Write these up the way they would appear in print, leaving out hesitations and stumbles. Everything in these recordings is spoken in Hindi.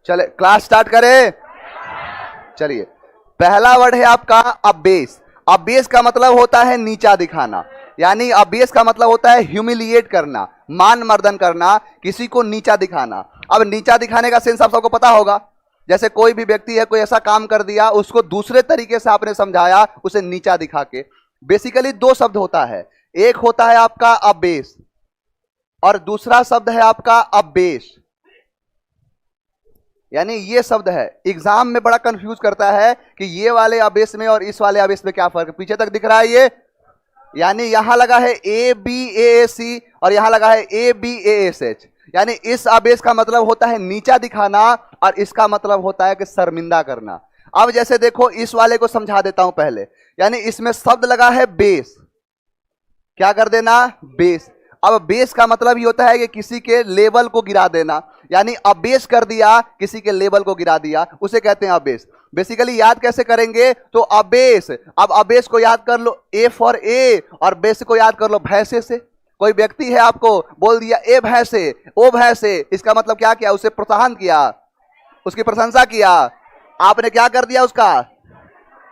चले क्लास स्टार्ट करें। चलिए, पहला वर्ड है आपका अबेस। अबेस का मतलब होता है नीचा दिखाना, यानी अबेस का मतलब होता है ह्यूमिलिएट करना, मान मर्दन करना, किसी को नीचा दिखाना। अब नीचा दिखाने का सेंस आप सबको पता होगा। जैसे कोई भी व्यक्ति है, कोई ऐसा काम कर दिया, उसको दूसरे तरीके से आपने समझाया, उसे नीचा दिखा के। बेसिकली दो शब्द होता है, एक होता है आपका अबेस और दूसरा शब्द है आपका अबेस। यानी ये शब्द है, एग्जाम में बड़ा कंफ्यूज करता है कि ये वाले अबेस में और इस वाले अबेस में क्या फर्क है। पीछे तक दिख रहा है ये, यानी यहां लगा है ए बी ए सी और यहां लगा है A B A S H. यानी इस अबेस का मतलब होता है नीचा दिखाना और इसका मतलब होता है कि शर्मिंदा करना। अब जैसे देखो, इस वाले को समझा देता हूं पहले। यानी इसमें शब्द लगा है बेस, क्या कर देना, बेस। अब बेस का मतलब ये होता है कि किसी के लेवल को गिरा देना, यानी अबेस कर दिया, किसी के लेवल को गिरा दिया, उसे कहते हैं अबेस। बेसिकली याद कैसे करेंगे, तो अबेस, अब अबेस को याद कर लो ए फॉर ए और बेस को याद कर लो भैंसे से। कोई व्यक्ति है, आपको बोल दिया ए भैंसे, ओ भैंसे, इसका मतलब क्या किया, उसे प्रोत्साहन किया, उसकी प्रशंसा किया। आपने क्या कर दिया, उसका,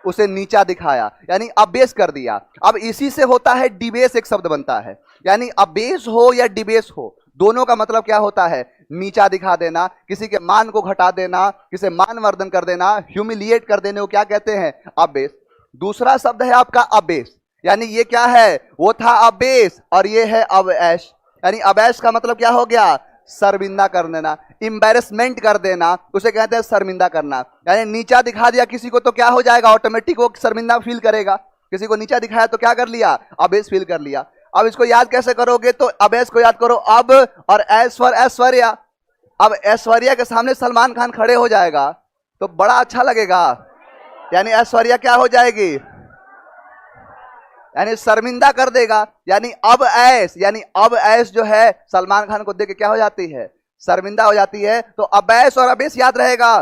उसे नीचा दिखाया, यानी अबेस कर दिया। अब इसी से होता है डिबेस, एक शब्द बनता है। यानी अबेस हो या डिबेस हो, दोनों का मतलब क्या होता है, नीचा दिखा देना, किसी के मान को घटा देना, किसी मानवर्धन कर देना, ह्यूमिलिएट कर देने को क्या कहते हैं, अबेस। दूसरा शब्द है आपका अबेस, यानी ये क्या है, वो था अबेस और ये है अबएश। यानी अबएश का मतलब क्या हो गया, शर्मिंदा कर देना, इंबैरेसमेंट कर देना, उसे कहते हैं शर्मिंदा करना। यानी नीचा दिखा दिया किसी को तो क्या हो जाएगा, ऑटोमेटिक वो शर्मिंदा फील करेगा। किसी को नीचा दिखाया तो क्या कर लिया, अबेस फील कर लिया। अब इसको याद कैसे करोगे, तो अबेस को याद करो अब और एस फॉर ऐश्वर्या। अब ऐश्वर्या के सामने सलमान खान खड़े हो जाएगा तो बड़ा अच्छा लगेगा, यानी ऐश्वर्या क्या हो जाएगी, यानी शर्मिंदा कर देगा। यानी अब ऐस, यानी अब ऐस जो है सलमान खान को देख के क्या हो जाती है, शर्मिंदा हो जाती है। तो अबैस और अबेस याद रहेगा।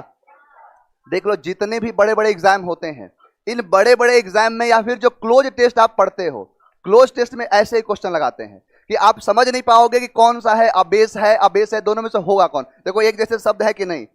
देख लो, जितने भी बड़े बड़े एग्जाम होते हैं, इन बड़े बड़े एग्जाम में या फिर जो क्लोज टेस्ट आप पढ़ते हो, क्लोज टेस्ट में ऐसे ही क्वेश्चन लगाते हैं कि आप समझ नहीं पाओगे कि कौन सा है अबेस है, अबेस है, दोनों में से होगा कौन। देखो एक जैसे शब्द है कि नहीं,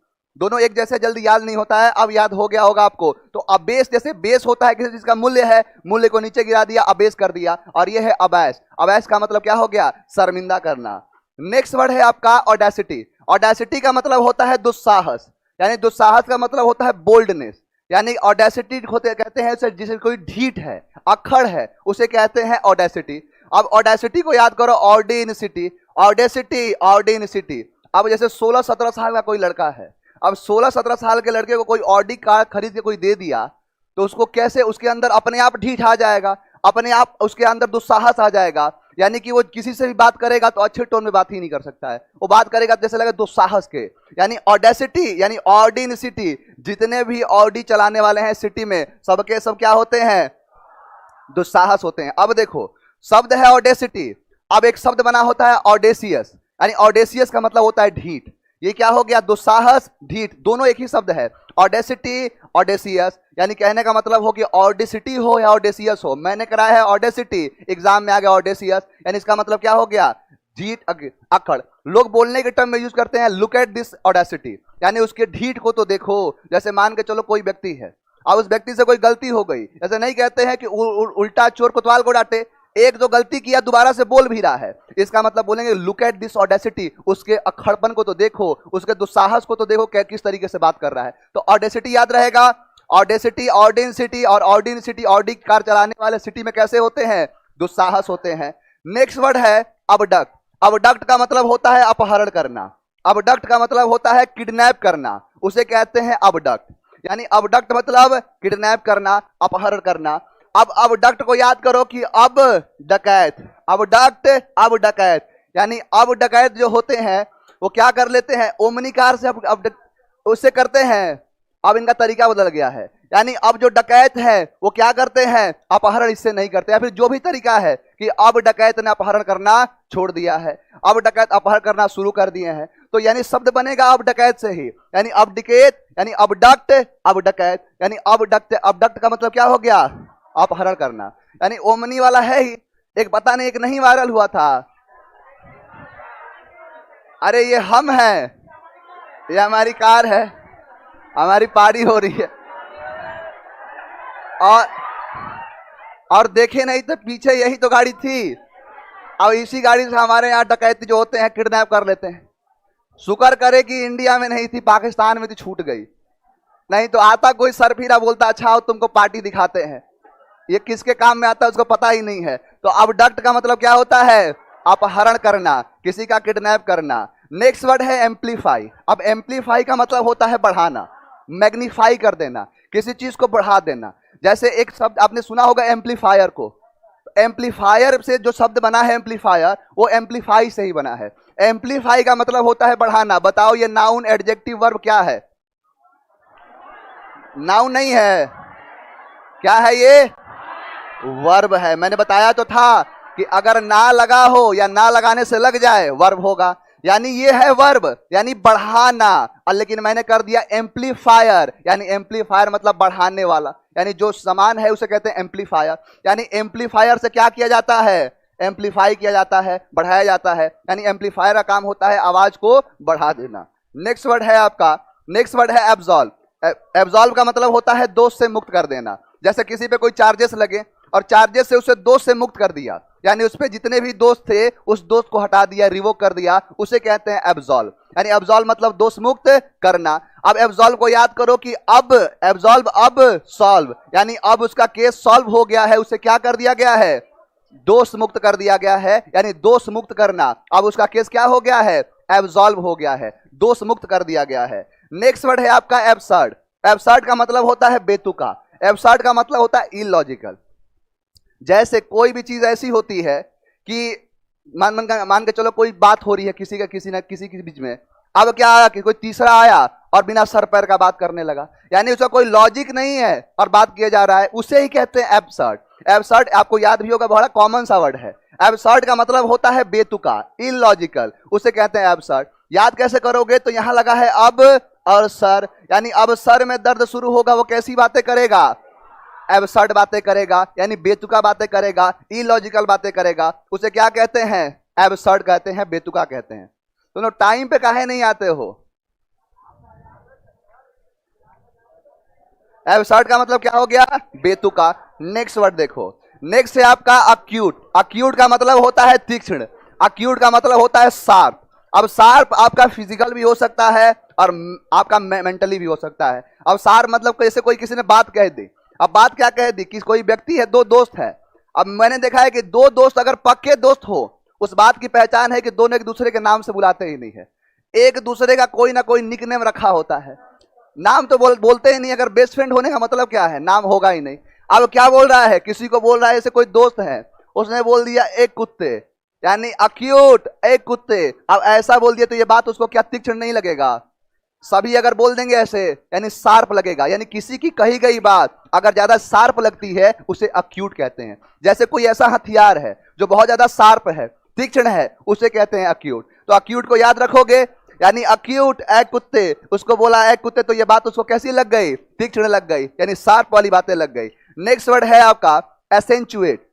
दोनों एक जैसे जल्दी याद नहीं होता है। अब याद हो गया होगा आपको। तो अबेस, जैसे बेस होता है किसी चीज का मूल्य है, मूल्य को नीचे गिरा दिया, अबेस कर दिया, और ये है अबैस। अबैस का मतलब क्या हो गया, शर्मिंदा करना। नेक्स्ट वर्ड है आपका ऑडेसिटी। ऑडेसिटी का मतलब होता है दुस्साहस, यानी दुस्साहस का मतलब होता है बोल्डनेस। यानी ऑडेसिटी होते कहते हैं उसे, जिसे कोई ढीठ है, अखड़ है, उसे कहते हैं ऑडेसिटी। अब ऑडेसिटी को याद करो, ऑर्डिनिसिटी, ऑडेसिटी, ऑर्डिनिसिटी। अब जैसे 16-17 साल का कोई लड़का है, अब 16-17 साल के लड़के को कोई ऑडी कार खरीद के कोई दे दिया, तो उसको कैसे, उसके अंदर अपने आप ढीठ आ जाएगा, अपने आप उसके अंदर दुस्साहस आ जाएगा। यानी कि वो किसी से भी बात करेगा तो अच्छे टोन में बात ही नहीं कर सकता है, वो बात करेगा जैसे लगे दुस्साहस के। यानी ऑडेसिटी, यानी ऑर्डिनिसिटी। जितने भी ऑडी चलाने वाले हैं सिटी में, सबके सब क्या होते हैं, दुस्साहस होते हैं। अब देखो, शब्द है ऑडेसिटी, अब एक शब्द बना होता है ऑडेसियस। यानी ऑडेसियस का मतलब होता है ढीठ। ये क्या हो गया, दुस्साहस, ढीठ, दोनों एक ही शब्द है, ऑडेसिटी, ऑडेसियस। यानी कहने का मतलब हो कि ऑडेसिटी हो या ऑडेसियस हो, मैंने कराया है ऑडेसिटी, एग्जाम में आ गया ऑडेसियस, यानी इसका मतलब क्या हो गया, ढीठ, अकड़। लोग बोलने के टर्म में यूज करते हैं लुक एट दिस ऑडेसिटी, यानी उसके ढीठ को तो देखो। जैसे मान के चलो कोई व्यक्ति है, अब उस व्यक्ति से कोई गलती हो गई, ऐसे नहीं कहते हैं कि उल्टा चोर कोतवाल को डांटे, एक जो गलती किया दोबारा से बोल भी रहा है, इसका मतलब बोलेंगे लुक एट दिस ऑडेसिटी, उसके अखड़पन को तो देखो, उसके दुस्साहस को तो देखो, किस तरीके से बात कर रहा है। तो ऑडेसिटी याद रहेगा। ऑडेसिटी, ऑर्डिनसिटी, और ऑर्डिनसिटी, ऑडी कार चलाने वाले सिटी में कैसे होते हैं, दुस्साहस होते हैं। नेक्स्ट वर्ड है अबडक्ट। अबडक्ट का मतलब होता है अपहरण करना, अबडक्ट का मतलब होता है किडनैप करना, उसे कहते हैं अबडक्ट। यानी अबडक्ट मतलब किडनैप करना, अपहरण करना। अब अबडक्ट को याद करो कि अब डकैत, अबडक्ट, अब डकैत। यानी अब डकैत जो होते हैं वो क्या कर लेते हैं, ओमनी कार से अब उससे करते हैं, अब इनका तरीका बदल गया है। यानी अब जो डकैत है वो क्या करते हैं, अपहरण इससे नहीं करते, या फिर जो भी तरीका है कि अब डकैत ने अपहरण करना छोड़ दिया है, अब डकैत अपहरण करना शुरू कर दिए हैं। तो यानी शब्द बनेगा अब डकैत से ही, यानी अब डकैत, यानी अब डक्ट, अब डकैत। यानी अब डक्ट, अब डक्ट का मतलब क्या हो गया, अपहरण करना। यानी ओमनी वाला है ही एक, पता नहीं एक नहीं वायरल हुआ था, अरे ये हम हैं, ये हमारी कार है, हमारी पार्टी हो रही है। और देखे नहीं तो पीछे यही तो गाड़ी थी। अब इसी गाड़ी से हमारे यहाँ डकैती जो होते हैं, किडनैप कर लेते हैं। शुक्र करे कि इंडिया में नहीं थी, पाकिस्तान में तो छूट गई, नहीं तो आता कोई सरफिरा बोलता अच्छा आओ तुमको पार्टी दिखाते हैं। ये किसके काम में आता है उसको पता ही नहीं है। तो अबडक्ट का मतलब क्या होता है? अपहरण करना, किसी का किडनैप करना। नेक्स्ट वर्ड है एम्पलीफाई। अब एम्पलीफाई का मतलब होता है बढ़ाना, मैग्नीफाई कर देना, किसी चीज को बढ़ा देना। जैसे एक शब्द आपने सुना होगा एम्पलीफायर को। एम्पलीफायर से जो शब्द बना है एम्पलीफायर, वो एम्पलीफाई से ही बना है। एम्पलीफाई का मतलब होता है बढ़ाना। बताओ ये नाउन एडजेक्टिव वर्ब क्या है? नाउन नहीं है, क्या है ये? वर्ब है। मैंने बताया तो था कि अगर ना लगा हो या ना लगाने से लग जाए वर्ब होगा, यानी ये है वर्ब, यानी बढ़ाना। और लेकिन मैंने कर दिया एम्पलीफायर, यानी एम्पलीफायर मतलब बढ़ाने वाला, यानी जो समान है उसे कहते हैं एम्पलीफायर। यानी एम्पलीफायर से क्या किया जाता है? एम्पलीफाई किया जाता है, बढ़ाया जाता है। यानी एम्पलीफायर का काम होता है आवाज को बढ़ा देना। नेक्स्ट वर्ड है आपका, नेक्स्ट वर्ड है एब्सॉल्व। एब्सॉल्व का मतलब होता है दोष से मुक्त कर देना। जैसे किसी पे कोई चार्जेस लगे और चार्जेस से उसे दोष से मुक्त कर दिया, यानी उस पे जितने भी दोष थे उस दोष को हटा दिया, रिवोक कर दिया, उसे कहते हैं एब्सॉल्व। यानी एब्सॉल्व मतलब दोष मुक्त करना। अब एब्सॉल्व को याद करो कि अब एब्सॉल्व अब सॉल्व, यानी अब उसका केस सॉल्व हो गया है, उसे क्या कर दिया गया है? दोष मुक्त कर दिया गया है, यानी दोष मुक्त करना। अब उसका केस क्या हो गया है? एब्सॉल्व हो गया है, दोष मुक्त कर दिया गया है। नेक्स्ट वर्ड है आपका एब्सर्ड। एब्सर्ड का मतलब होता है बेतुका। एब्सर्ड का मतलब होता है इलॉजिकल। जैसे कोई भी चीज ऐसी होती है कि मान के चलो कोई बात हो रही है किसी के बीच में, अब क्या आया कि कोई तीसरा आया और बिना सर पैर का बात करने लगा, यानी उसका कोई लॉजिक नहीं है और बात किया जा रहा है, उसे ही कहते हैं एब्सर्ड। एब्सर्ड आपको याद भी होगा, बड़ा कॉमन सा वर्ड है। एब्सर्ड का मतलब होता है बेतुका, इलॉजिकल, उसे कहते हैं एब्सर्ड। याद कैसे करोगे? तो यहां लगा है अब और सर, यानी अब सर में दर्द शुरू होगा, वो कैसी बातें करेगा? एब्सर्ड बातें करेगा, यानी बेतुका बातें करेगा, इलॉजिकल बातें करेगा, उसे क्या कहते हैं? एब्सर्ड कहते हैं, बेतुका कहते हैं। तो टाइम पे काहे नहीं आते हो? एब्सर्ड का मतलब क्या हो गया? बेतुका। नेक्स्ट वर्ड देखो, नेक्स्ट है आपका अक्यूट। अक्यूट का मतलब होता है तीक्ष्ण, अक्यूट का मतलब होता है शार्प। अब शार्प आपका फिजिकल भी हो सकता है और आपका मेंटली भी हो सकता है। अब शार्प मतलब जैसे कोई किसी ने बात कह दी, अब बात क्या कह दी कि कोई व्यक्ति है, दो दोस्त है। अब मैंने देखा है कि दो दोस्त अगर पक्के दोस्त हो, उस बात की पहचान है कि दोनों एक दूसरे के नाम से बुलाते ही नहीं है, एक दूसरे का कोई ना कोई निकनेम रखा होता है। नाम तो बोलते ही नहीं। अगर बेस्ट फ्रेंड होने का मतलब क्या है? नाम होगा ही नहीं। अब क्या बोल रहा है? किसी को बोल रहा है, जैसे कोई दोस्त है, उसने बोल दिया एक कुत्ते, यानी अक्यूट, एक कुत्ते। अब ऐसा बोल दिया तो ये बात उसको क्या तीक्ष्ण नहीं लगेगा? सभी अगर बोल देंगे ऐसे, यानी शार्प लगेगा। यानी किसी की कही गई बात अगर ज्यादा शार्प लगती है उसे अक्यूट कहते हैं। जैसे कोई ऐसा हथियार है जो बहुत ज्यादा शार्प है, तीक्ष्ण है, उसे कहते हैं अक्यूट। तो अक्यूट को याद रखोगे, यानी अक्यूट एक कुत्ते, उसको बोला एक कुत्ते, तो ये बात उसको कैसी लग गई? तीक्ष्ण लग गई, यानी शार्प वाली बातें लग गई। नेक्स्ट वर्ड है आपका एसेंचुएट।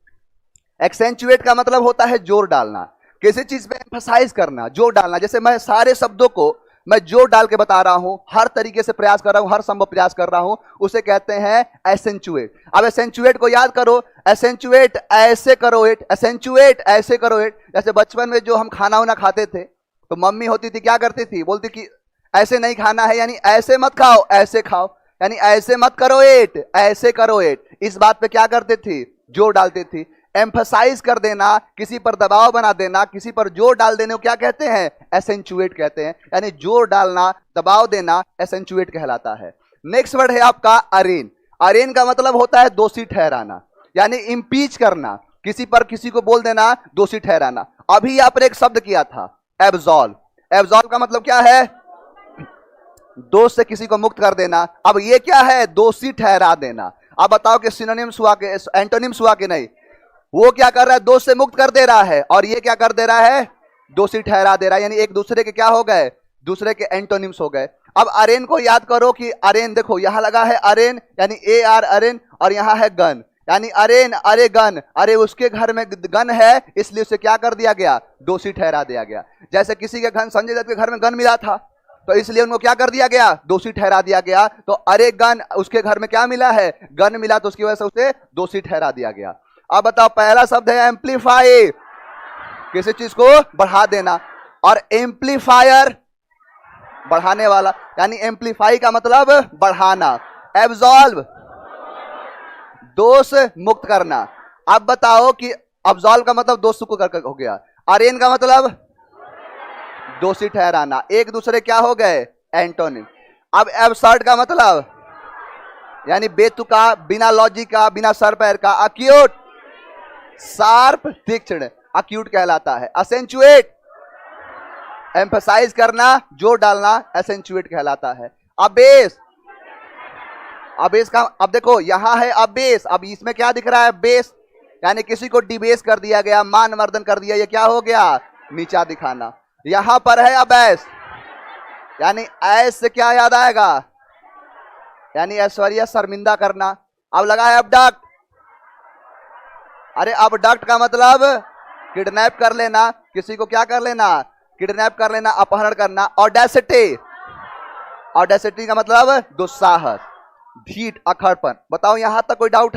एक्सेंचुएट का मतलब होता है जोर डालना, किसी चीज पे एम्फसाइज करना, जोर डालना। जैसे मैं सारे शब्दों को मैं जोर डाल के बता रहा हूं, हर तरीके से प्रयास कर रहा हूं, हर संभव प्रयास कर रहा हूं, उसे कहते हैं एसेंचुएट। अब एसेंचुएट को याद करो, एसेंचुएट ऐसे करो इट, एसेंचुएट ऐसे करो इट। जैसे बचपन में जो हम खाना वाना खाते थे तो मम्मी होती थी, क्या करती थी? बोलती कि ऐसे नहीं खाना है, यानी ऐसे मत खाओ, ऐसे खाओ, यानी ऐसे मत करो इट, ऐसे करो इट। इस बात पे क्या करते थे? जोर डालते थे। एम्फसाइज कर देना, किसी पर दबाव बना देना, किसी पर जोर डाल देने को क्या कहते हैं? एसेंचुएट कहते हैं। यानी जोर डालना, दबाव देना, एसेंचुएट कहलाता है। नेक्स्ट वर्ड है आपका अरेन। अरेन का मतलब होता है दोषी ठहराना, यानी इम्पीच करना, किसी पर किसी को बोल देना, दोषी ठहराना। अभी आपने एक शब्द किया था एब्सॉल्व। एब्सॉल्व का मतलब क्या है? दोष से किसी को मुक्त कर देना। अब ये क्या है? दोषी ठहरा देना। अब बताओ कि सिनोनिम्स हुआ के एंटोनिम्स हुआ कि नहीं? वो क्या कर रहा है? दोष से मुक्त कर दे रहा है, और ये क्या कर दे रहा है? दोषी ठहरा दे रहा है। यानी एक दूसरे के क्या हो गए? दूसरे के एंटोनिम्स हो गए। अब अरेन को याद करो कि अरेन, देखो यहां लगा है अरेन, यानी ए आर अरेन, और यहां है गन, यानी अरेन, अरे गन, अरे उसके घर में गन है, इसलिए उसे क्या कर दिया गया? दोषी ठहरा दिया गया। जैसे किसी के घर, संजय दत्त के घर में गन मिला था, तो इसलिए उनको क्या कर दिया गया, दोषी ठहरा दिया गया। तो अरे गन, उसके घर में क्या मिला है, गन मिला, तो उसकी वजह से उसे दोषी ठहरा दिया गया। अब बताओ, पहला शब्द है एम्पलीफाई, किसी चीज को बढ़ा देना, और एम्पलीफायर बढ़ाने वाला, यानी एम्पलीफाई का मतलब बढ़ाना। एब्सॉल्व दोष मुक्त करना। अब बताओ कि अब्सॉल्व का मतलब दोष को कर हो गया, अरेन का मतलब दोषी ठहराना, एक दूसरे क्या हो गए, एंटोनिम। अब एब्सर्ड का मतलब यानी बेतुका, बिना लॉजिक का, बिना सर पैर का। अक्यूट शार्प, तीक्ष्ण, अक्यूट कहलाता है। असेंचुएट एम्फसाइज करना, जोर डालना, एसेंचुएट कहलाता है। अबेस, अबेस का, अब देखो यहां है अबेस, अब इसमें क्या दिख रहा है, बेस, यानी किसी को डिबेस कर दिया गया, मान मर्दन कर दिया, ये क्या हो गया, नीचा दिखाना। यहां पर है अबैस, यानी ऐस से क्या याद आएगा, यानी ऐश्वर्या शर्मिंदा करना। अब लगा है अबडक्ट, अरे अबडक्ट का मतलब किडनैप कर लेना, किसी को क्या कर लेना, किडनैप कर लेना, अपहरण करना। ऑडेसिटी, ऑडेसिटी का मतलब दुस्साहस, ढीठ, अखड़पन। बताओ यहां तक कोई डाउट